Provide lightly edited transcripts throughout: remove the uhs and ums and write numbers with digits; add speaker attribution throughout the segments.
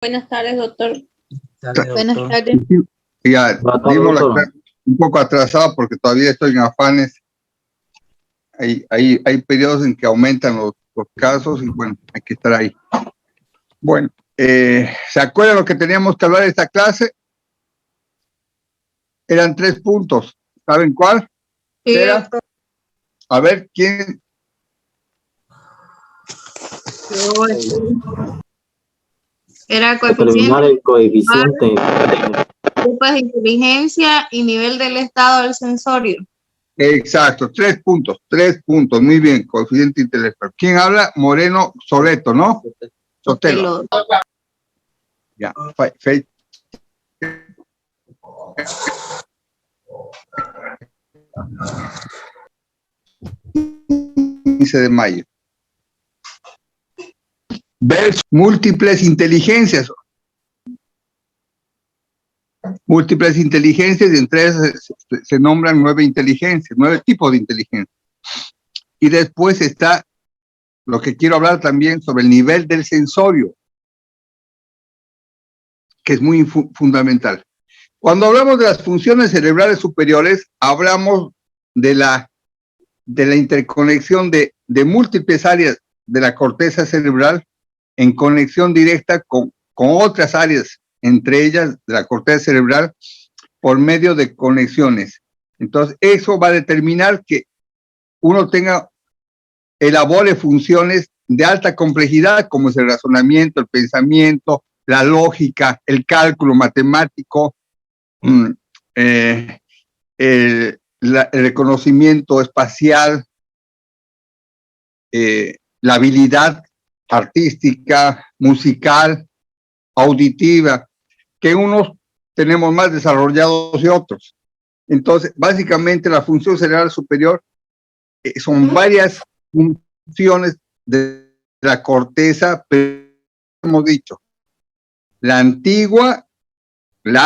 Speaker 1: Buenas tardes, doctor.
Speaker 2: Buenas tardes.
Speaker 3: Ya, dimos la clase un poco atrasado porque todavía estoy en afanes. Hay periodos en que aumentan los casos y bueno, hay que estar ahí. Bueno, ¿se acuerdan lo que teníamos que hablar de esta clase? Eran 3 puntos. ¿Saben cuál?
Speaker 1: Sí,
Speaker 3: Era, a ver, ¿quién?
Speaker 1: Era
Speaker 2: Determinar el coeficiente.
Speaker 1: ocupas de inteligencia y nivel del estado del sensorio.
Speaker 3: Exacto, 3 puntos, 3 puntos. Muy bien, coeficiente intelectual. ¿Quién habla? Moreno Soleto, ¿no? Sotelo. Ya, fecha. 15 de mayo. Ver múltiples inteligencias. Múltiples inteligencias, y entre ellas se nombran 9 inteligencias, 9 tipos de inteligencia. Y después está lo que quiero hablar también sobre el nivel del sensorio, que es muy fundamental. Cuando hablamos de las funciones cerebrales superiores, hablamos de la interconexión de múltiples áreas de la corteza cerebral en conexión directa con otras áreas, entre ellas de la corteza cerebral, por medio de conexiones. Entonces, eso va a determinar que uno elabore funciones de alta complejidad, como es el razonamiento, el pensamiento, la lógica, el cálculo matemático, el reconocimiento espacial, la habilidad artística, musical, auditiva, que unos tenemos más desarrollados que otros. Entonces, básicamente la función cerebral superior son varias funciones de la corteza, pero hemos dicho, la antigua, el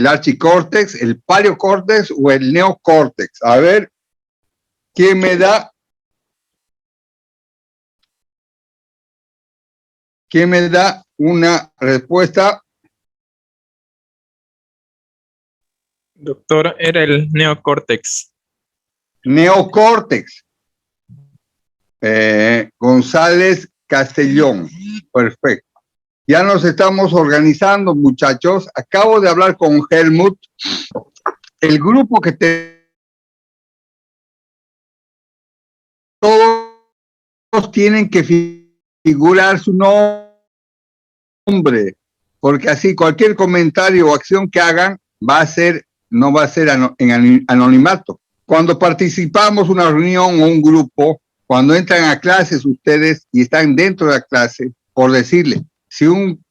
Speaker 3: archicórtex, el paleocórtex o el neocórtex. A ver, ¿quién me da? ¿Quién me da una respuesta?
Speaker 4: Doctor, era el neocórtex.
Speaker 3: Neocórtex. González Castellón. Perfecto. Ya nos estamos organizando, muchachos. Acabo de hablar con Helmut. El grupo que todos tienen que figurar su nombre, porque así cualquier comentario o acción que hagan no va a ser en anonimato. Cuando participamos una reunión o un grupo, cuando entran a clases ustedes y están dentro de la clase, por decirle, si un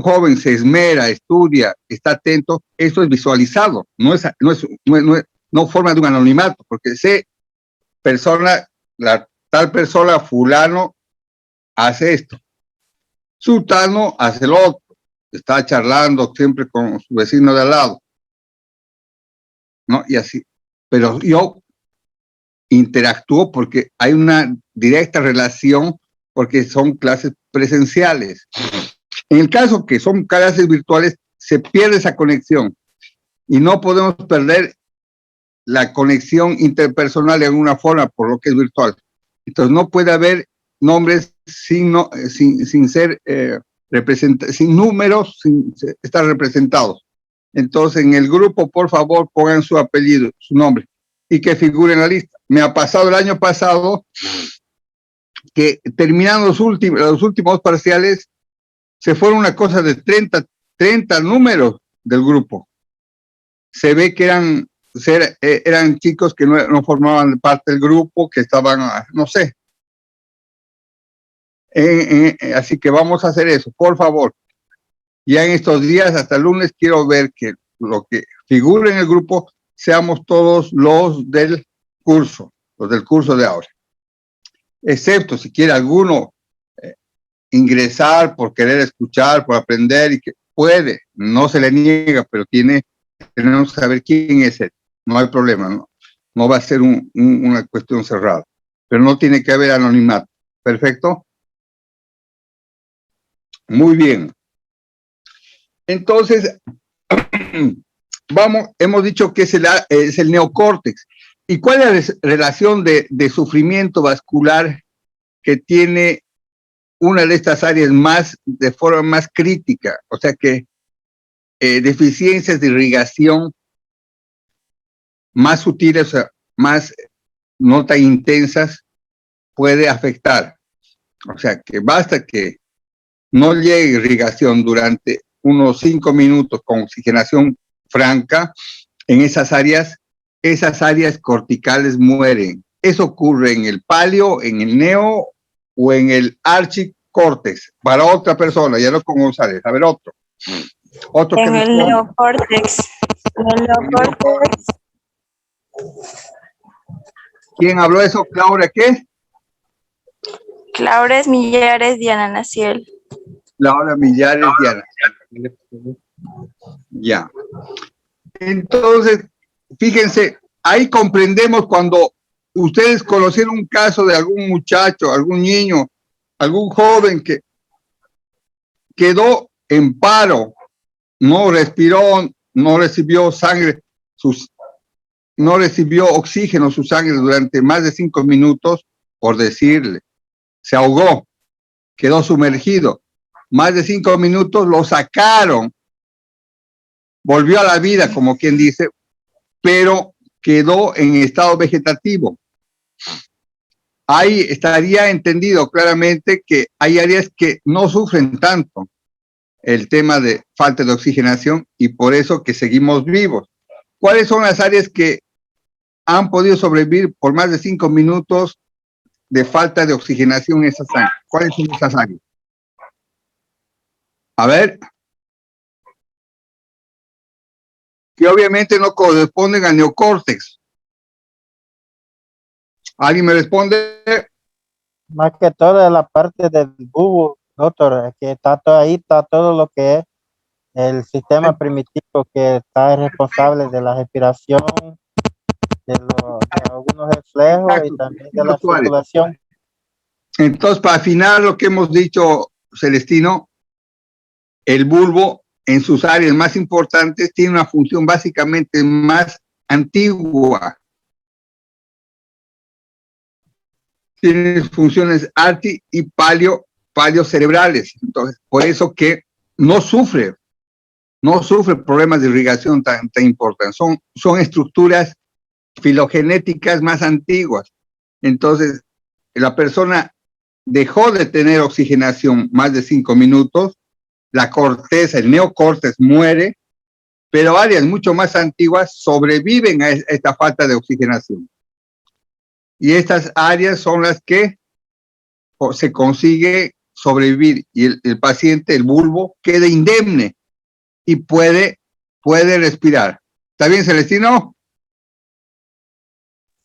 Speaker 3: joven se esmera, estudia, está atento, eso es visualizado, no forma de un anonimato, porque tal persona, fulano, hace esto, sultano hace lo otro, está charlando siempre con su vecino de al lado, ¿no? Y así, pero yo interactúo porque hay una directa relación, porque son clases presenciales. En el caso que son clases virtuales, se pierde esa conexión y no podemos perder la conexión interpersonal de alguna forma por lo que es virtual. Entonces no puede haber nombres sin números, sin estar representados. Entonces en el grupo, por favor, pongan su apellido, su nombre y que figure en la lista. Me ha pasado el año pasado que terminando los últimos parciales, se fueron una cosa de 30 números del grupo. Se ve que eran chicos que no formaban parte del grupo, que estaban, no sé. Así que vamos a hacer eso, por favor. Ya en estos días, hasta el lunes, quiero ver que lo que figure en el grupo seamos todos los del curso de ahora. Excepto si quiere alguno ingresar por querer escuchar, por aprender, y que puede, no se le niega, pero tenemos que saber quién es él. No hay problema, no va a ser una cuestión cerrada, pero no tiene que haber anonimato. ¿Perfecto? Muy bien. Entonces, hemos dicho que es el neocórtex. ¿Y cuál es la relación de sufrimiento vascular que tiene una de estas áreas de forma más crítica? O sea que deficiencias de irrigación más sutiles, o sea, más no tan intensas, puede afectar. O sea que basta que no llegue irrigación durante unos 5 minutos con oxigenación franca, en esas áreas corticales mueren. Eso ocurre en el palio, en el neo o en el archicórtex. Para otra persona, ya no con González. A ver, otro. Otro
Speaker 5: En el neocórtex. En el neocórtex.
Speaker 3: ¿Quién habló eso? ¿Claudia qué?
Speaker 5: Claures Millares, Diana Naciel.
Speaker 3: Laura Millares, Diana. Ya. Entonces, fíjense, ahí comprendemos cuando ustedes conocieron un caso de algún muchacho, algún niño, algún joven que quedó en paro, no respiró, no recibió sangre, no recibió oxígeno su sangre durante más de 5 minutos, por decirle, se ahogó, quedó sumergido. Más de 5 minutos lo sacaron, volvió a la vida, como quien dice, pero quedó en estado vegetativo. Ahí estaría entendido claramente que hay áreas que no sufren tanto el tema de falta de oxigenación y por eso que seguimos vivos. ¿Cuáles son las áreas que han podido sobrevivir por más de 5 minutos de falta de oxigenación en esas áreas? ¿Cuáles son esas áreas? A ver. Que obviamente no corresponden al neocórtex. ¿Alguien me responde?
Speaker 6: Más que todo la parte del bulbo, doctor, que está todo ahí, está todo lo que es el sistema primitivo que está responsable de la respiración, de algunos reflejos. Exacto. Y también de la circulación.
Speaker 3: Entonces, para afinar lo que hemos dicho, Celestino, el bulbo en sus áreas más importantes tiene una función básicamente más antigua. Tiene funciones arti y palio cerebrales. Entonces, por eso que no sufre problemas de irrigación tan importantes. Son estructuras filogenéticas más antiguas. Entonces, la persona dejó de tener oxigenación más de 5 minutos, la corteza, el neocórtex muere, pero áreas mucho más antiguas sobreviven a esta falta de oxigenación. Y estas áreas son las que se consigue sobrevivir y el paciente, el bulbo, queda indemne y puede respirar. ¿Está bien, Celestino?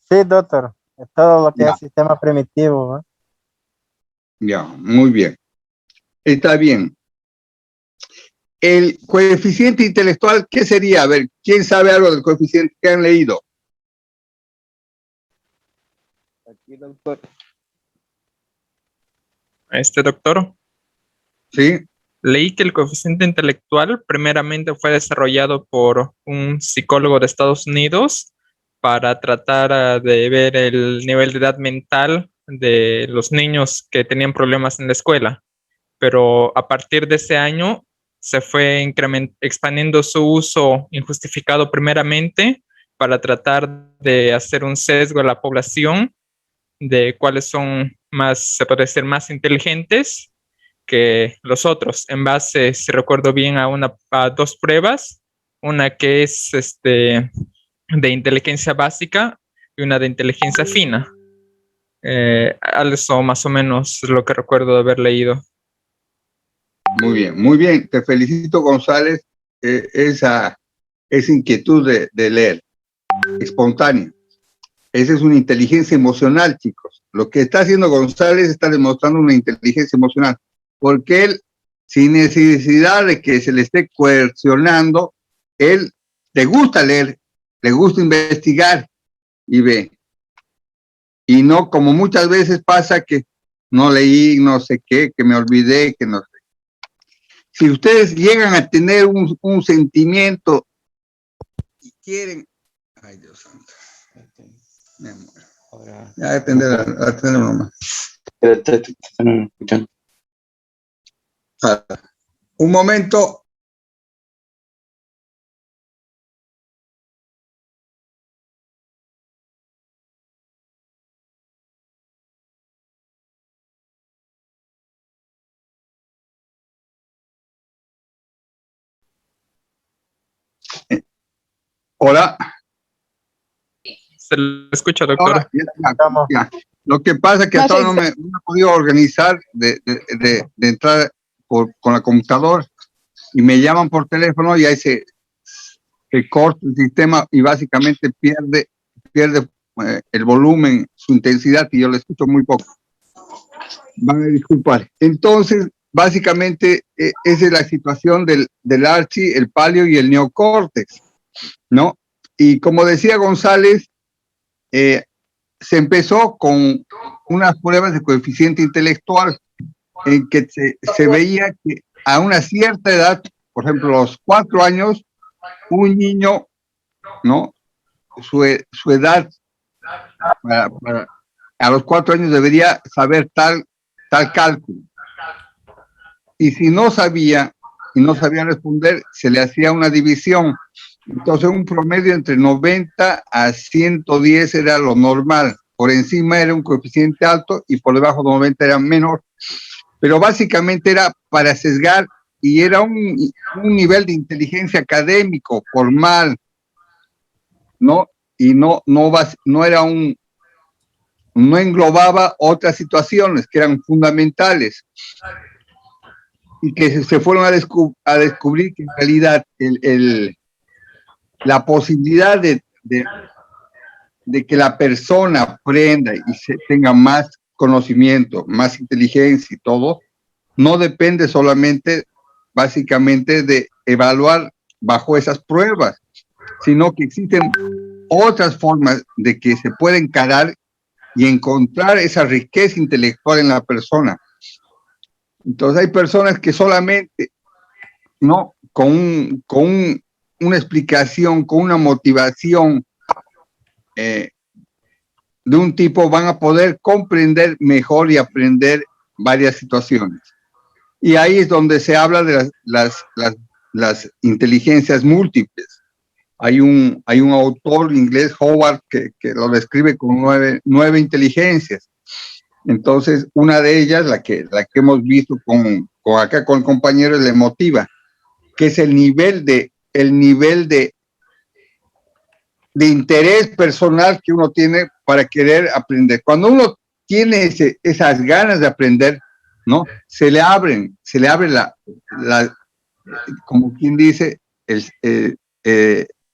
Speaker 6: Sí, doctor. Es todo lo que es sistema primitivo, ¿eh?
Speaker 3: Ya, muy bien. Está bien. El coeficiente intelectual, ¿qué sería? A ver, ¿quién sabe algo del coeficiente que han leído?
Speaker 7: Aquí, doctor.
Speaker 4: Doctor.
Speaker 3: Sí.
Speaker 4: Leí que el coeficiente intelectual primeramente fue desarrollado por un psicólogo de Estados Unidos para tratar de ver el nivel de edad mental de los niños que tenían problemas en la escuela. Pero a partir de ese año se fue expandiendo su uso injustificado primeramente para tratar de hacer un sesgo a la población de cuáles son más, se puede decir, más inteligentes que los otros, en base, si recuerdo bien, a 2 pruebas, una que es de inteligencia básica y una de inteligencia fina. Eso más o menos es lo que recuerdo de haber leído.
Speaker 3: Muy bien. Te felicito, González, esa inquietud de leer, espontánea. Esa es una inteligencia emocional, chicos. Lo que está haciendo González está demostrando una inteligencia emocional, porque él, sin necesidad de que se le esté coercionando, él le gusta leer, le gusta investigar y ve. Y no, como muchas veces pasa que no leí, no sé qué, que me olvidé, que no sé. si ustedes llegan a tener un sentimiento y quieren, ay Dios santo, me muero. Ya atender nomás. Un momento. Hola.
Speaker 4: Se le escucha, doctor.
Speaker 3: Ahora, ya. Lo que pasa es que hasta ahora no me he podido organizar de entrar con la computadora y me llaman por teléfono y ahí se corta el sistema y básicamente pierde el volumen, su intensidad, y yo lo escucho muy poco. Van a disculpar. Entonces, básicamente, esa es la situación del archi, el palio y el neocórtex, ¿no? Y como decía González, se empezó con unas pruebas de coeficiente intelectual en que se veía que a una cierta edad, por ejemplo, los 4 años, un niño, ¿no? Su edad a los 4 años debería saber tal cálculo. Y si no sabía y no sabía responder, se le hacía una división. Entonces, un promedio entre 90 a 110 era lo normal. Por encima era un coeficiente alto y por debajo de 90 era menor. Pero básicamente era para sesgar y era un nivel de inteligencia académico, formal, ¿no? Y no era no englobaba otras situaciones que eran fundamentales y que se fueron a descubrir que en realidad la posibilidad de que la persona aprenda y tenga más conocimiento, más inteligencia y todo, no depende solamente, básicamente, de evaluar bajo esas pruebas, sino que existen otras formas de que se puede encarar y encontrar esa riqueza intelectual en la persona. Entonces hay personas que solamente, ¿no? Con una explicación, con una motivación de un tipo van a poder comprender mejor y aprender varias situaciones. Y ahí es donde se habla de las inteligencias múltiples. Hay un autor inglés, Howard, que lo describe con nueve inteligencias. Entonces, una de ellas, la que hemos visto acá con el compañero, es la emotiva, que es el nivel de interés personal que uno tiene para querer aprender. Cuando uno tiene esas ganas de aprender, ¿no? Se le abre como quien dice,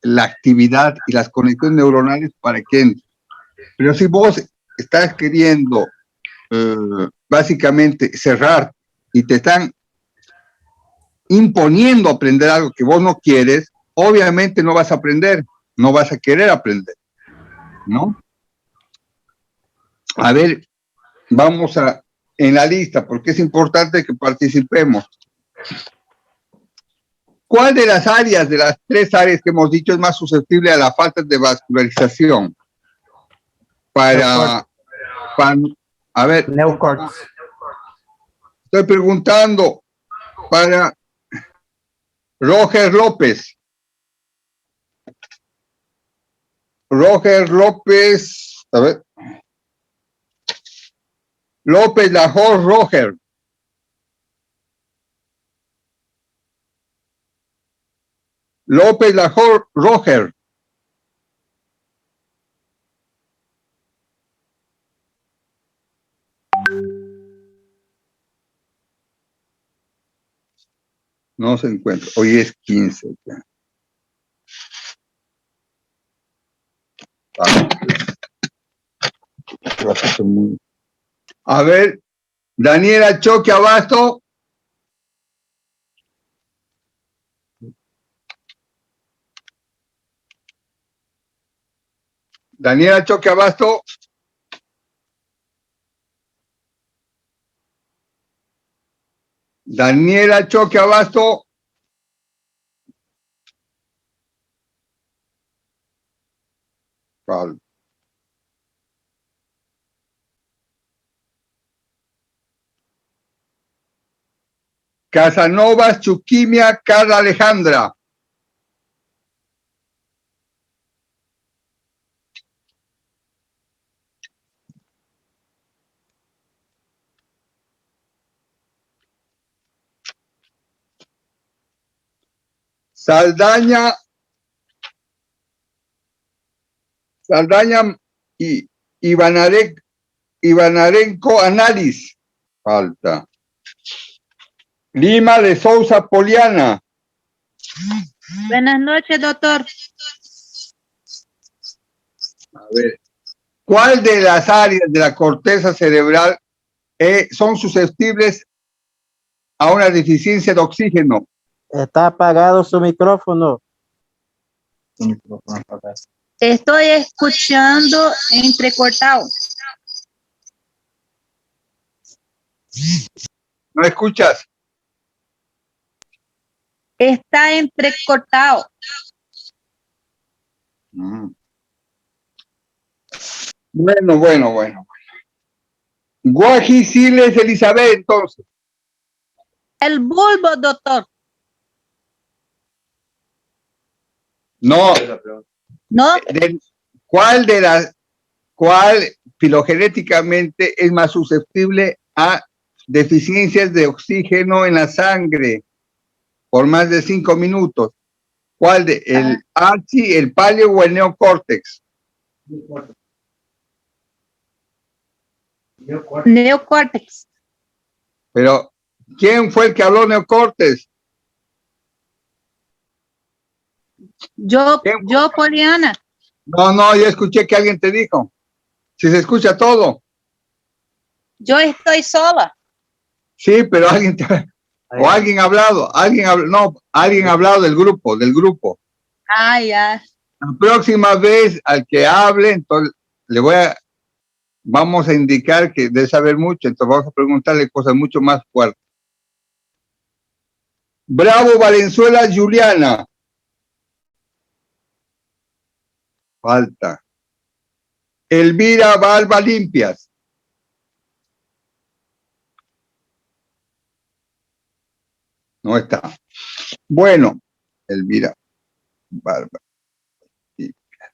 Speaker 3: la actividad y las conexiones neuronales para que entre. Pero si vos estás queriendo básicamente cerrar y te están imponiendo aprender algo que vos no quieres, obviamente no vas a aprender, no vas a querer aprender, ¿no? A ver, vamos en la lista, porque es importante que participemos. ¿Cuál de las áreas, de las 3 áreas que hemos dicho, es más susceptible a la falta de vascularización? A ver,
Speaker 6: Neocortex.
Speaker 3: estoy preguntando para Roger López. Roger López, a ver. López Lajor Roger. López Lajor Roger. No se encuentra. Hoy es 15. Ya. A ver, Daniela Choque Abasto. Daniela Choque Abasto. Daniela Choque Abasto. Falta. Casanovas Chuquimia Carla Alejandra. Saldaña y Ivanarenco Analiz. Falta. Lima de Sousa Poliana.
Speaker 5: Buenas noches, doctor.
Speaker 3: A ver. ¿Cuál de las áreas de la corteza cerebral son susceptibles a una deficiencia de oxígeno?
Speaker 6: Está apagado su micrófono.
Speaker 5: Estoy escuchando entrecortado.
Speaker 3: ¿No escuchas?
Speaker 5: Está entrecortado.
Speaker 3: Bueno. Guaji Siles Elizabeth, entonces.
Speaker 5: El bulbo, doctor.
Speaker 3: No.
Speaker 5: ¿No?
Speaker 3: ¿Cuál filogenéticamente es más susceptible a deficiencias de oxígeno en la sangre por más de 5 minutos? ¿Cuál de el ARCI, el paleo o el neocórtex?
Speaker 5: Neocórtex.
Speaker 3: Pero, ¿quién fue el que habló neocórtex?
Speaker 5: Yo, Poliana.
Speaker 3: No, yo escuché que alguien te dijo. Si se escucha todo.
Speaker 5: Yo estoy sola.
Speaker 3: Sí, pero alguien alguien ha hablado, alguien ha hablado del grupo.
Speaker 5: Ah, ya.
Speaker 3: La próxima vez al que hable, entonces vamos a indicar que debe saber mucho, entonces vamos a preguntarle cosas mucho más fuertes. Bravo Valenzuela Juliana. Falta. Elvira Balba Limpias. No está. Bueno, Elvira Balba Limpias.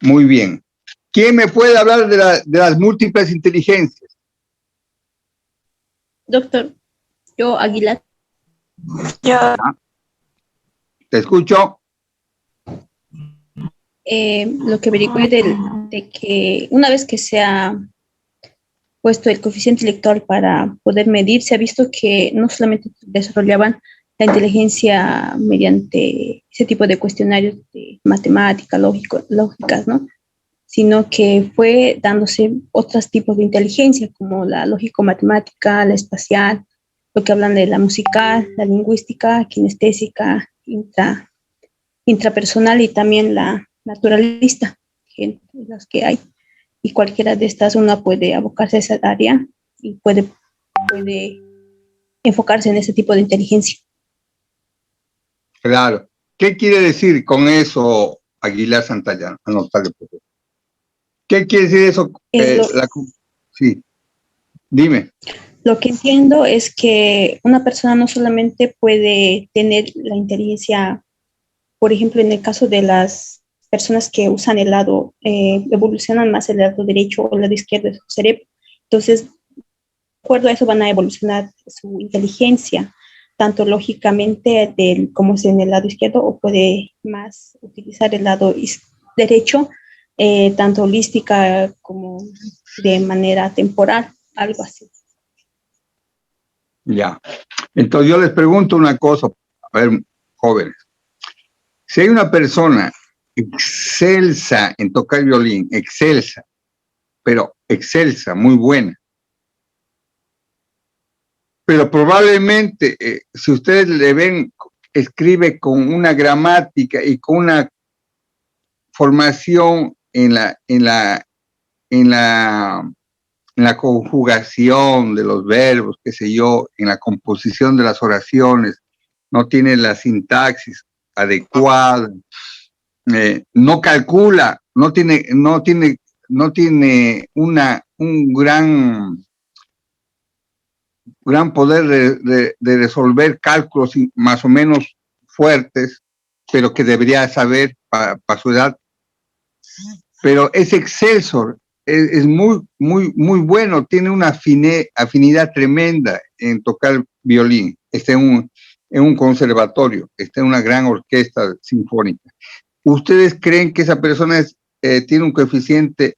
Speaker 3: Muy bien. ¿Quién me puede hablar de las múltiples inteligencias?
Speaker 5: Doctor, yo, Aguilar.
Speaker 3: Te escucho.
Speaker 5: Lo que averigüé de que una vez que se ha puesto el coeficiente intelectual para poder medir, se ha visto que no solamente desarrollaban la inteligencia mediante ese tipo de cuestionarios de matemática, lógicas, ¿no? Sino que fue dándose otros tipos de inteligencia, como la lógico-matemática, la espacial, lo que hablan de la musical, la lingüística, kinestésica, intrapersonal y también la naturalista, que las que hay. Y cualquiera de estas una puede abocarse a esa área y puede enfocarse en ese tipo de inteligencia.
Speaker 3: Claro. ¿Qué quiere decir con eso, Aguilar Santayana? Anotarle, por favor. ¿Qué quiere decir eso? Sí, dime.
Speaker 5: Lo que entiendo es que una persona no solamente puede tener la inteligencia, por ejemplo, en el caso de las personas que usan el lado, evolucionan más el lado derecho o el lado izquierdo de su cerebro. Entonces, de acuerdo a eso van a evolucionar su inteligencia, tanto lógicamente como es en el lado izquierdo, o puede más utilizar el lado derecho, tanto holística como de manera temporal, algo así.
Speaker 3: Ya. Entonces yo les pregunto una cosa, a ver, jóvenes. Si hay una persona excelsa en tocar violín, excelsa, muy buena, pero probablemente si ustedes le ven, escribe con una gramática y con una formación en la en la conjugación de los verbos, qué sé yo, en la composición de las oraciones, no tiene la sintaxis adecuada, no calcula, no tiene un gran poder de resolver cálculos más o menos fuertes, pero que debería saber para su edad. Pero es excelso, es muy bueno, tiene una afinidad tremenda en tocar violín. Está en un conservatorio, está en una gran orquesta sinfónica. ¿Ustedes creen que esa persona tiene un coeficiente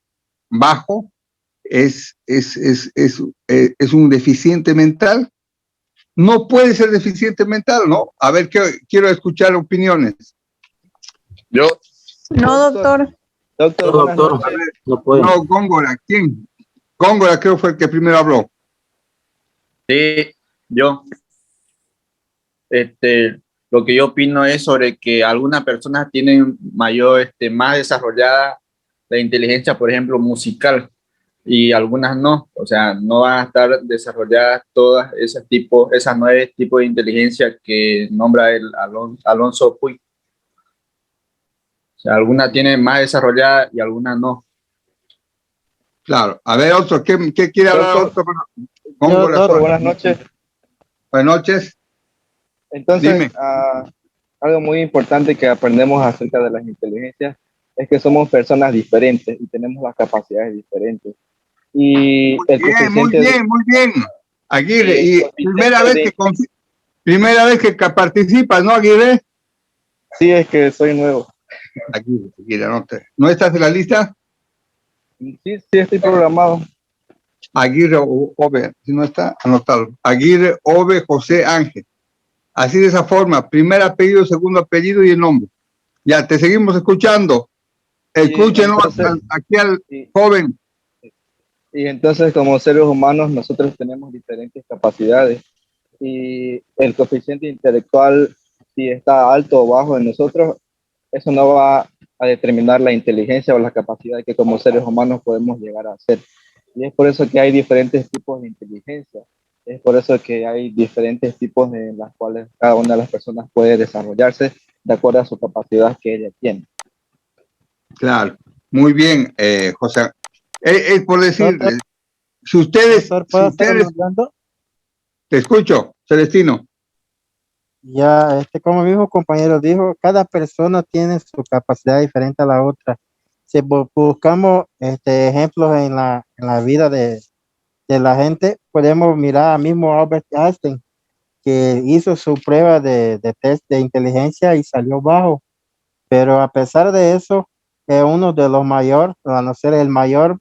Speaker 3: bajo? ¿Es un deficiente mental? No puede ser deficiente mental, ¿no? A ver, quiero escuchar opiniones.
Speaker 7: Yo.
Speaker 5: No, doctor.
Speaker 2: Doctor, no puede.
Speaker 3: No, Góngora, ¿quién? Góngora creo fue el que primero habló.
Speaker 8: Sí, yo. Lo que yo opino es sobre que algunas personas tienen más desarrollada la inteligencia, por ejemplo, musical, y algunas no. O sea, no van a estar desarrolladas todas esas 9 tipos de inteligencia que nombra el Alonso Puig. O sea, algunas tienen más desarrollada y algunas no.
Speaker 3: Claro. A ver, otro, ¿qué quiere hablar otro?
Speaker 7: Doctor, buenas noches.
Speaker 3: Buenas noches.
Speaker 7: Entonces, algo muy importante que aprendemos acerca de las inteligencias es que somos personas diferentes y tenemos las capacidades diferentes. Y
Speaker 3: muy bien. Aguirre, y primera vez que participas, ¿no, Aguirre?
Speaker 7: Sí, es que soy nuevo.
Speaker 3: Aguirre, ¿no estás en la lista?
Speaker 7: Sí, estoy programado.
Speaker 3: Aguirre Ove, si no está, anotado. Aguirre Ove José Ángel. Así de esa forma, primer apellido, segundo apellido y el nombre. Ya, te seguimos escuchando. Escúchenos aquí al joven.
Speaker 7: Y entonces, como seres humanos, nosotros tenemos diferentes capacidades. Y el coeficiente intelectual, si está alto o bajo en nosotros, eso no va a determinar la inteligencia o la capacidad que como seres humanos podemos llegar a hacer. Y es por eso que hay diferentes tipos de inteligencia. Es por eso que hay diferentes tipos en las cuales cada una de las personas puede desarrollarse de acuerdo a su capacidad que ella tiene.
Speaker 3: Claro, muy bien, José. Es por decirles, si ustedes, te escucho, Celestino.
Speaker 6: Ya, como mi mismo compañero dijo, cada persona tiene su capacidad diferente a la otra. Si buscamos ejemplos en la vida de la gente, podemos mirar al mismo Albert Einstein, que hizo su prueba de test de inteligencia y salió bajo. Pero a pesar de eso, es uno de los mayores, a no ser el mayor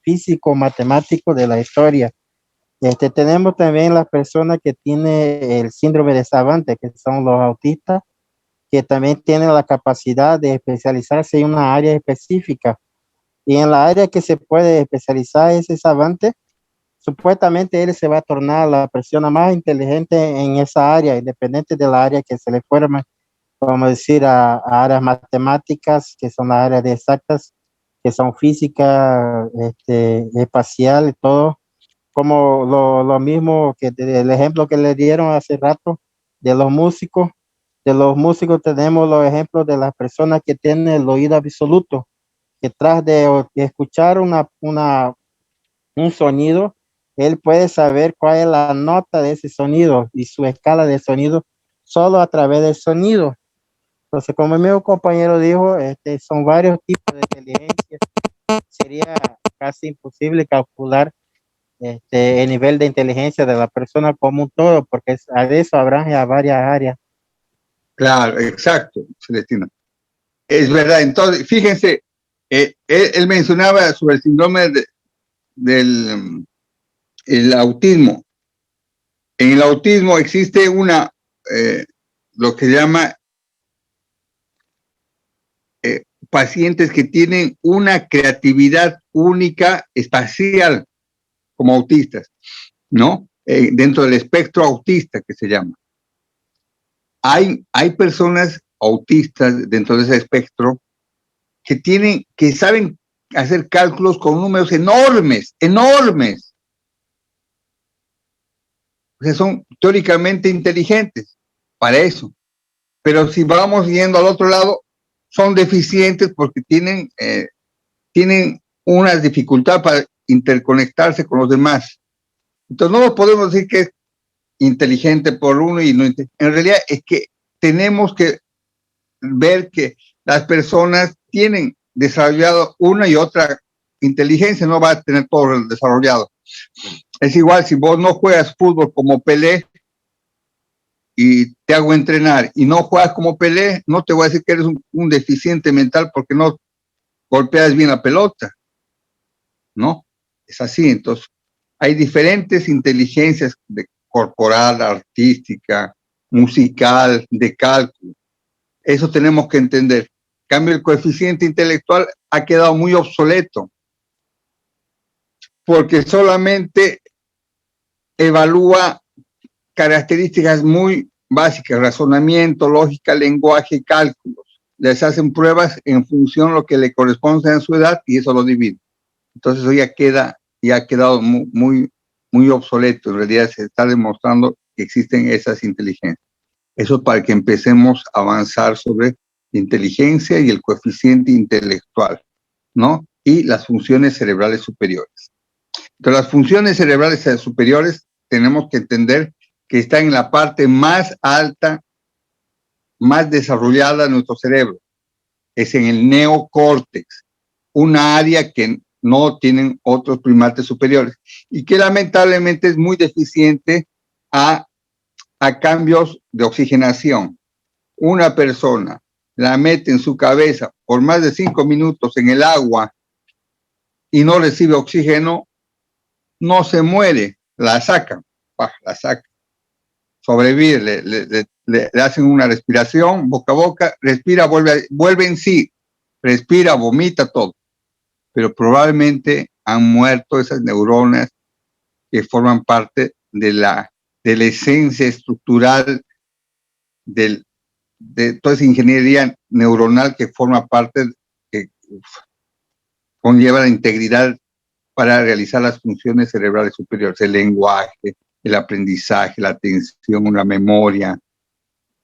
Speaker 6: físico matemático de la historia. Tenemos también las personas que tienen el síndrome de Savant, que son los autistas, que también tienen la capacidad de especializarse en una área específica. Y en la área que se puede especializar ese Savant, supuestamente él se va a tornar la persona más inteligente en esa área, independiente de la área que se le forma, vamos a decir, a áreas matemáticas, que son las áreas de exactas, que son física, espacial y todo, como lo mismo que el ejemplo que le dieron hace rato de los músicos. De los músicos tenemos los ejemplos de las personas que tienen el oído absoluto, que tras de escuchar un sonido, él puede saber cuál es la nota de ese sonido y su escala de sonido solo a través del sonido. Entonces, como mi compañero dijo, son varios tipos de inteligencia. Sería casi imposible calcular el nivel de inteligencia de la persona como un todo, porque a eso abrange a varias áreas.
Speaker 3: Claro, exacto, Celestino. Es verdad. Entonces, fíjense, él mencionaba sobre el síndrome del el autismo. En el autismo existe lo que se llama pacientes que tienen una creatividad única espacial como autistas, ¿no? Dentro del espectro autista que se llama. Hay personas autistas dentro de ese espectro que saben hacer cálculos con números enormes, enormes. O sea, son teóricamente inteligentes para eso. Pero si vamos yendo al otro lado, son deficientes porque tienen una dificultad para interconectarse con los demás. Entonces no podemos decir que es inteligente por uno y no. En realidad es que tenemos que ver que las personas tienen desarrollado una y otra inteligencia, no va a tener todo desarrollado. Es igual si vos no juegas fútbol como Pelé y te hago entrenar y no juegas como Pelé, no te voy a decir que eres un deficiente mental porque no golpeas bien la pelota. No, es así. Entonces, hay diferentes inteligencias de corporal, artística, musical, de cálculo. Eso tenemos que entender. En cambio, el coeficiente intelectual ha quedado muy obsoleto porque solamente evalúa características muy básicas, razonamiento, lógica, lenguaje, cálculos. Les hacen pruebas en función de lo que le corresponde a su edad y eso lo divide. Entonces eso ya ha quedado muy obsoleto. En realidad se está demostrando que existen esas inteligencias. Eso para que empecemos a avanzar sobre inteligencia y el coeficiente intelectual, ¿no? Y las funciones cerebrales superiores. Entonces las funciones cerebrales superiores tenemos que entender que están en la parte más alta, más desarrollada de nuestro cerebro. Es en el neocórtex, una área que no tienen otros primates superiores y que lamentablemente es muy deficiente a cambios de oxigenación. Una persona la mete en su cabeza por más de 5 minutos en el agua y no recibe oxígeno, no se muere, la sacan, la sacan. Sobrevive, le hacen una respiración boca a boca, respira, vuelve en sí, respira, vomita todo. Pero probablemente han muerto esas neuronas que forman parte de la esencia estructural de toda esa ingeniería neuronal que forma parte, que conlleva la integridad para realizar las funciones cerebrales superiores, el lenguaje, el aprendizaje, la atención, la memoria,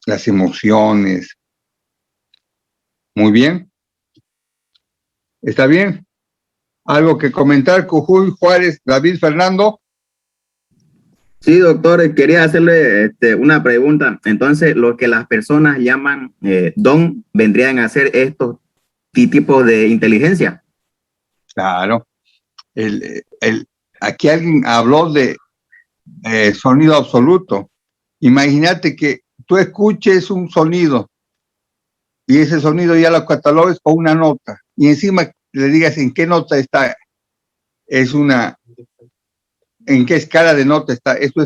Speaker 3: las emociones. Muy bien. ¿Está bien? ¿Algo que comentar, Cujuy, Juárez, David, Fernando?
Speaker 9: Sí, doctor, quería hacerle una pregunta. Entonces, lo que las personas llaman don, ¿vendrían a ser estos tipos de inteligencia?
Speaker 3: Claro. Aquí alguien habló de sonido absoluto. Imagínate que tú escuches un sonido y ese sonido ya lo catalogues con una nota y encima le digas en qué nota está, en qué escala de nota está. Eso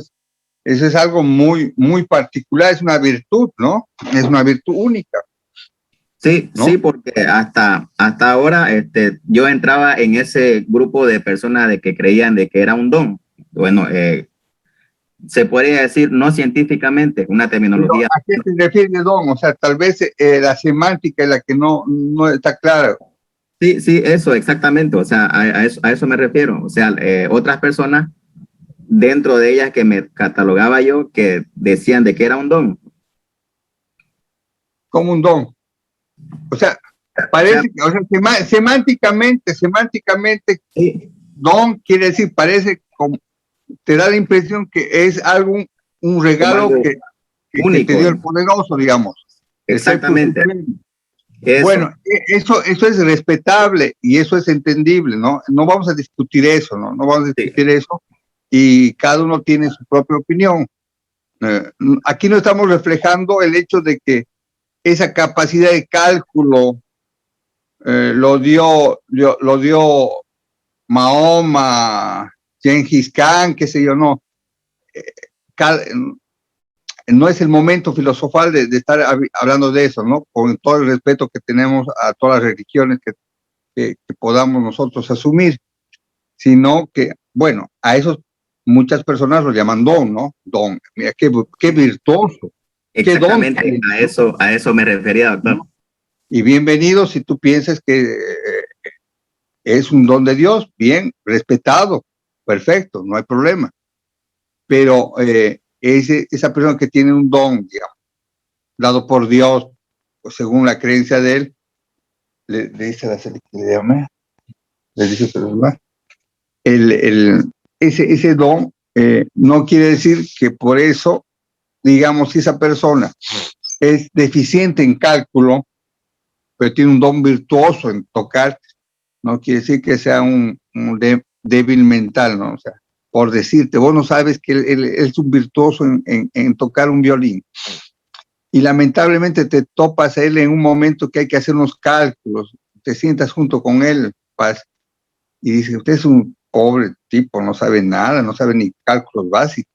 Speaker 3: es algo muy particular, es una virtud, ¿no? Es una virtud única.
Speaker 9: Sí, ¿no? Sí, porque hasta ahora yo entraba en ese grupo de personas de que creían de que era un don. Bueno, se podría decir no científicamente, una terminología.
Speaker 3: ¿A qué se refiere don? O sea, tal vez la semántica es la que no está clara.
Speaker 9: Sí, eso, exactamente. O sea, a eso me refiero. O sea, otras personas dentro de ellas que me catalogaba yo que decían de que era un don.
Speaker 3: Como un don. O sea, parece que, o sea, semánticamente, sí. Don quiere decir, parece como, te da la impresión que es algo, un regalo que te dio el poderoso, digamos.
Speaker 9: Exactamente.
Speaker 3: Bueno, eso es respetable y eso es entendible, ¿no? No vamos a discutir eso, ¿no? No vamos a discutir eso y cada uno tiene su propia opinión. Aquí no estamos reflejando el hecho de que esa capacidad de cálculo lo dio Mahoma, Gengis Khan, qué sé yo, no. No es el momento filosofal de estar hablando de eso, ¿no? Con todo el respeto que tenemos a todas las religiones que podamos nosotros asumir, sino que, bueno, a esos muchas personas lo llaman don, ¿no? Don, mira, qué virtuoso.
Speaker 9: Exactamente, qué don, a eso me refería, doctor.
Speaker 3: Y bienvenido si tú piensas que es un don de Dios, bien, respetado, perfecto, no hay problema. Pero esa persona que tiene un don, digamos, dado por Dios, pues, según la creencia de él, le dice la selectividad, le dice ese don no quiere decir que por eso, digamos, si esa persona es deficiente en cálculo, pero tiene un don virtuoso en tocar, no quiere decir que sea un débil mental, ¿no? O sea, por decirte, vos no sabes que él es un virtuoso en tocar un violín. Y lamentablemente te topas a él en un momento que hay que hacer unos cálculos, te sientas junto con él, y dices, usted es un pobre tipo, no sabe nada, no sabe ni cálculos básicos.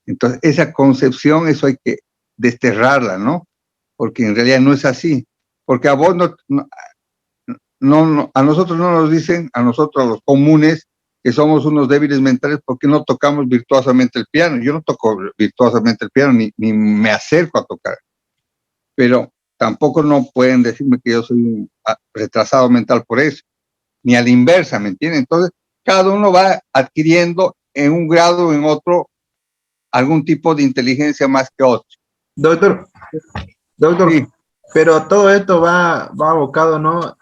Speaker 3: Entonces, esa concepción, eso hay que desterrarla, ¿no? Porque en realidad no es así. Porque a vos a nosotros no nos dicen, a nosotros los comunes, que somos unos débiles mentales porque no tocamos virtuosamente el piano. Yo no toco virtuosamente el piano, ni me acerco a tocar. Pero tampoco no pueden decirme que yo soy un retrasado mental por eso, ni a la inversa, ¿me entienden? Entonces, cada uno va adquiriendo en un grado o en otro algún tipo de inteligencia más que otro.
Speaker 10: Doctor,
Speaker 3: Sí.
Speaker 10: pero todo esto va abocado, ¿no?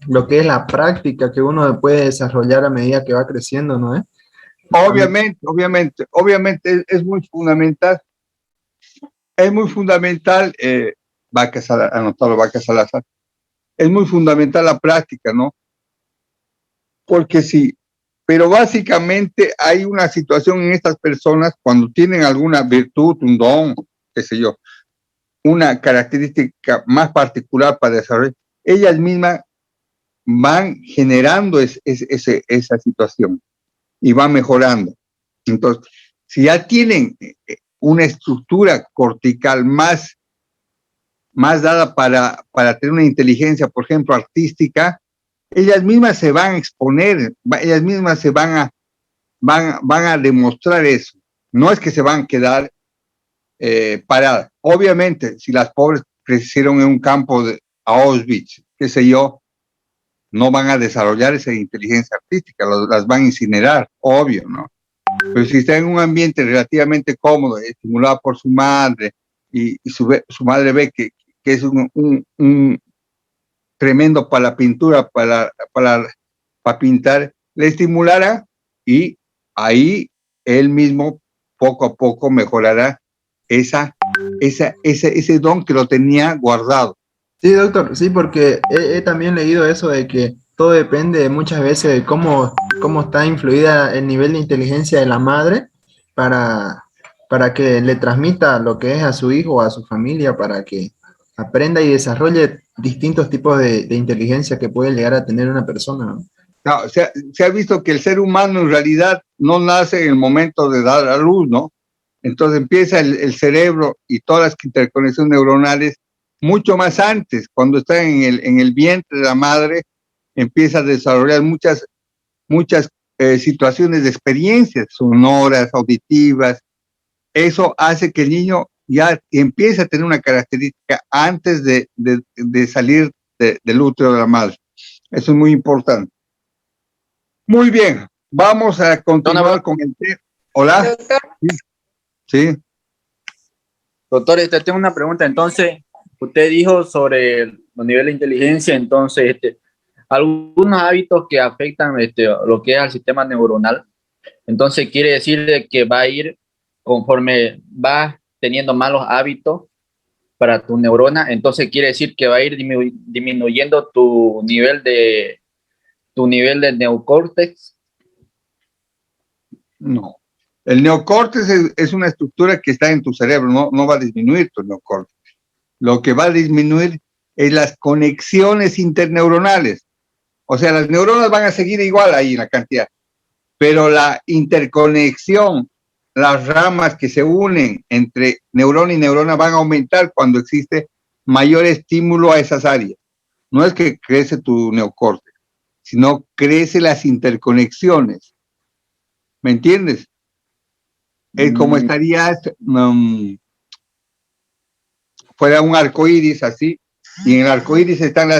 Speaker 10: Lo que es la práctica que uno puede desarrollar a medida que va creciendo, ¿no?
Speaker 3: Obviamente es muy fundamental. Es muy fundamental, anotado Vaca Salazar, es muy fundamental la práctica, ¿no? Porque sí, pero básicamente hay una situación en estas personas cuando tienen alguna virtud, un don, qué sé yo, una característica más particular para desarrollar, ellas mismas van generando esa situación y van mejorando. Entonces, si ya tienen una estructura cortical más dada para tener una inteligencia, por ejemplo, artística, ellas mismas se van a exponer, ellas mismas se van a demostrar eso. No es que se van a quedar paradas. Obviamente, si las pobres crecieron en un campo de Auschwitz, qué sé yo, no van a desarrollar esa inteligencia artística, las van a incinerar, obvio, ¿no? Pero si está en un ambiente relativamente cómodo, estimulado por su madre, y su madre ve que es un tremendo para la pintura, para pintar, le estimulará y ahí él mismo poco a poco mejorará ese don que lo tenía guardado.
Speaker 10: Sí, doctor, sí, porque he también leído eso de que todo depende muchas veces de cómo está influida el nivel de inteligencia de la madre para que le transmita lo que es a su hijo o a su familia, para que aprenda y desarrolle distintos tipos de inteligencia que puede llegar a tener una persona, ¿no?
Speaker 3: No, se ha visto que el ser humano en realidad no nace en el momento de dar a luz, ¿no? Entonces empieza el cerebro y todas las interconexiones neuronales mucho más antes, cuando está en el vientre de la madre, empieza a desarrollar muchas situaciones de experiencias sonoras, auditivas. Eso hace que el niño ya empiece a tener una característica antes de salir del útero de la madre. Eso es muy importante. Muy bien, vamos a continuar con el tema. Hola.
Speaker 1: Doctor.
Speaker 3: Sí.
Speaker 8: Doctor, tengo una pregunta. Entonces, usted dijo sobre los niveles de inteligencia, entonces, algunos hábitos que afectan lo que es al sistema neuronal. Entonces, quiere decir que va a ir conforme vas teniendo malos hábitos para tu neurona, entonces quiere decir que va a ir disminuyendo tu nivel de neocórtex.
Speaker 3: No. El neocórtex es una estructura que está en tu cerebro, no va a disminuir tu neocórtex. Lo que va a disminuir es las conexiones interneuronales. O sea, las neuronas van a seguir igual ahí en la cantidad, pero la interconexión, las ramas que se unen entre neurona y neurona van a aumentar cuando existe mayor estímulo a esas áreas. No es que crece tu neocórtex, sino crece las interconexiones. ¿Me entiendes? Es como estaría fuera un arco iris así, y en el arco iris están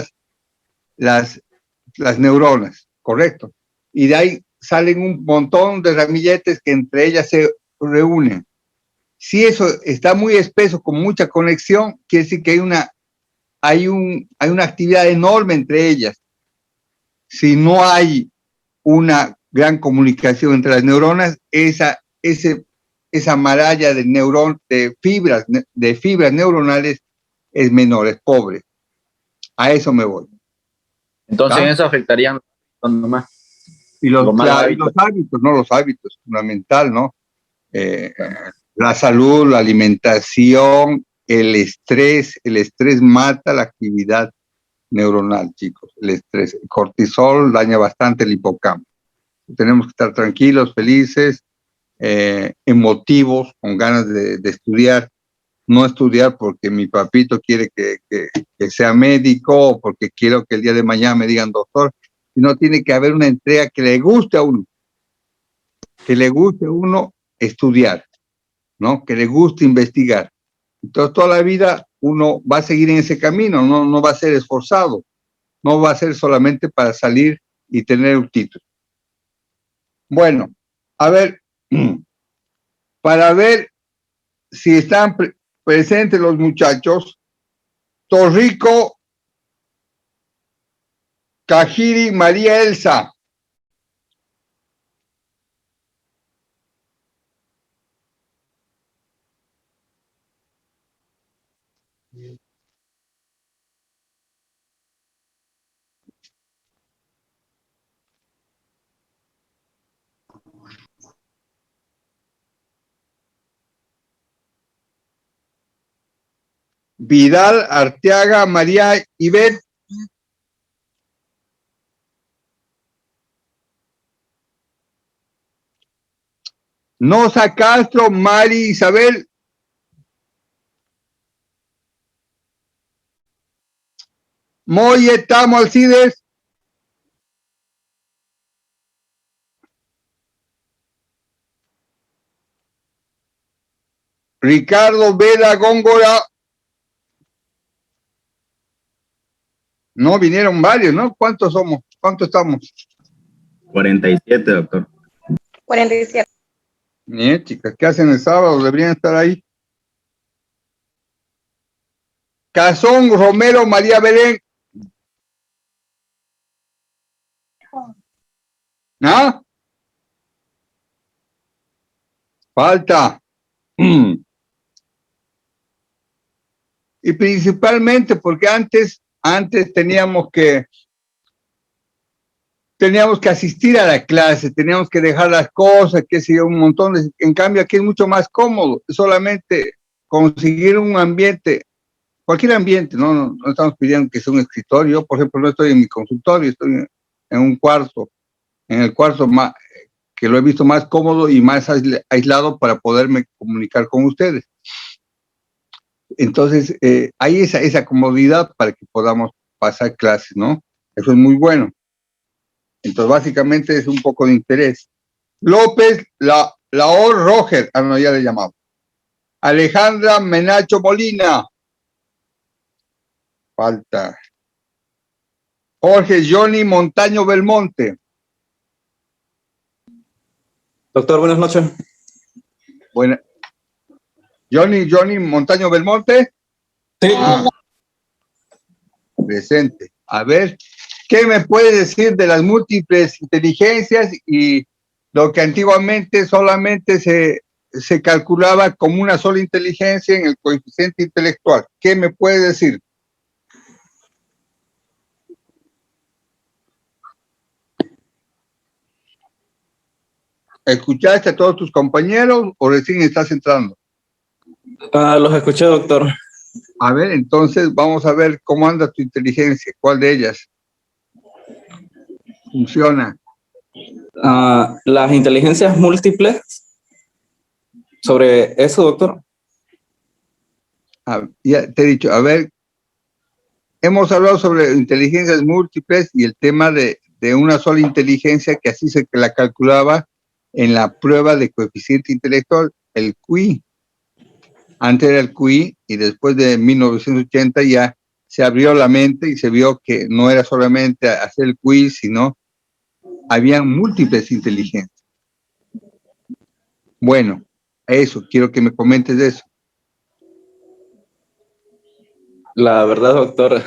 Speaker 3: las neuronas, correcto. Y de ahí salen un montón de ramilletes que entre ellas se reúnen. Si eso está muy espeso, con mucha conexión, quiere decir que hay una actividad enorme entre ellas. Si no hay una gran comunicación entre las neuronas, esa maraña de fibras neuronales es menor, es pobre. A eso me voy.
Speaker 8: Entonces,
Speaker 3: ¿Ah?
Speaker 8: eso afectaría nomás.
Speaker 3: Y los hábitos, fundamental, ¿no? La salud, la alimentación, el estrés mata la actividad neuronal, chicos. El estrés, el cortisol daña bastante el hipocampo. Tenemos que estar tranquilos, felices, emotivos, con ganas de estudiar. No estudiar porque mi papito quiere que sea médico o porque quiero que el día de mañana me digan doctor, sino tiene que haber una entrega que le guste a uno. Que le guste a uno estudiar, ¿no? Que le guste investigar. Entonces, toda la vida uno va a seguir en ese camino, no va a ser esforzado, no va a ser solamente para salir y tener un título. Bueno, a ver, para ver si están presentes los muchachos, Torrico, Cajiri, María Elsa. Vidal, Arteaga, María Ivette. Nosa Castro, Mari Isabel. Moye Tamo Alcides. Ricardo Vela Góngora. No, vinieron varios, ¿no? ¿Cuántos somos? ¿Cuántos estamos?
Speaker 9: 47, doctor.
Speaker 11: 47.
Speaker 3: Chicas, ¿qué hacen el sábado? Deberían estar ahí. Cazón, Romero, María Belén. ¿Ah? Falta. Y principalmente porque antes teníamos que asistir a la clase, teníamos que dejar las cosas, que sé yo, un montón de... En cambio, aquí es mucho más cómodo, solamente conseguir un ambiente, cualquier ambiente, no estamos pidiendo que sea un escritorio. Yo, por ejemplo, no estoy en mi consultorio, estoy en un cuarto, en el cuarto más, que lo he visto más cómodo y más aislado para poderme comunicar con ustedes. Entonces, hay esa comodidad para que podamos pasar clases, ¿no? Eso es muy bueno. Entonces, básicamente es un poco de interés. López, Laor Roger, no, ya le llamamos. Alejandra Menacho Molina. Falta. Jorge Johnny Montaño Belmonte.
Speaker 2: Doctor, buenas noches.
Speaker 3: Buena. Johnny Montaño Belmonte.
Speaker 2: Sí.
Speaker 3: Presente. A ver, ¿qué me puede decir de las múltiples inteligencias y lo que antiguamente solamente se calculaba como una sola inteligencia en el coeficiente intelectual? ¿Qué me puede decir? ¿Escuchaste a todos tus compañeros o recién estás entrando?
Speaker 2: Los escuché, doctor.
Speaker 3: A ver, entonces vamos a ver cómo anda tu inteligencia. ¿Cuál de ellas funciona?
Speaker 2: Las inteligencias múltiples. Sobre eso, doctor.
Speaker 3: Ya te he dicho, a ver, hemos hablado sobre inteligencias múltiples y el tema de una sola inteligencia, que así se la calculaba en la prueba de coeficiente intelectual, el QI. Antes era el QI y después de 1980 ya se abrió la mente y se vio que no era solamente hacer el quiz, sino habían múltiples inteligencias. Bueno, eso, quiero que me comentes de eso.
Speaker 2: La verdad, doctor,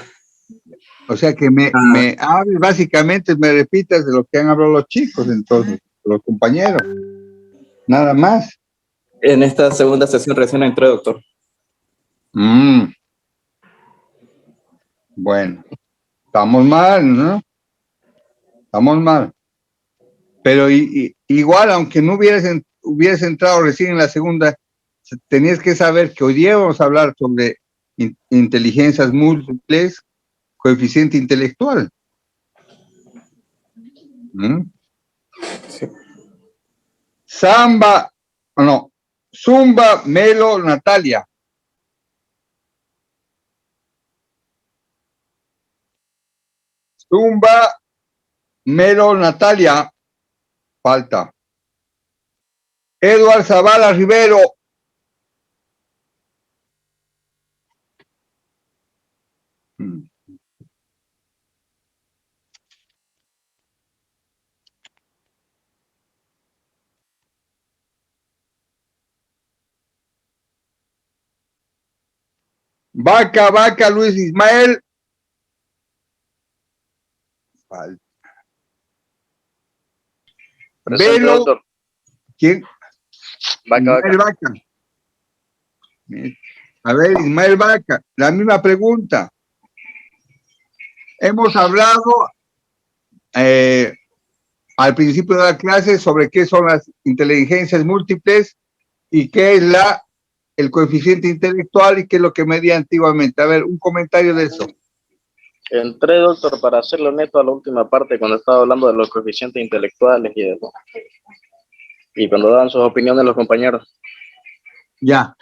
Speaker 3: O sea, que me hables, básicamente me repitas de lo que han hablado los chicos, entonces, los compañeros. Nada más.
Speaker 2: en esta segunda sesión recién entré, doctor.
Speaker 3: Bueno, estamos mal, ¿no? Estamos mal. Pero igual, aunque no hubieras entrado recién en la segunda, tenías que saber que hoy día vamos a hablar sobre inteligencias múltiples, coeficiente intelectual.
Speaker 2: Sí.
Speaker 3: Zumba, Melo, Natalia. Zumba, Melo, Natalia. Falta. Eduard Zavala Rivero. Vaca, Luis Ismael. Falta.
Speaker 11: Presente,
Speaker 3: Velo.
Speaker 11: doctor.
Speaker 3: ¿Quién? Ismael Vaca. A ver, Ismael Vaca, la misma pregunta. Hemos hablado al principio de la clase sobre qué son las inteligencias múltiples y qué es el coeficiente intelectual y qué es lo que medía antiguamente. A ver, un comentario de eso.
Speaker 11: Entré, doctor, para hacerlo neto a la última parte cuando estaba hablando de los coeficientes intelectuales y cuando daban sus opiniones los compañeros.
Speaker 3: Ya.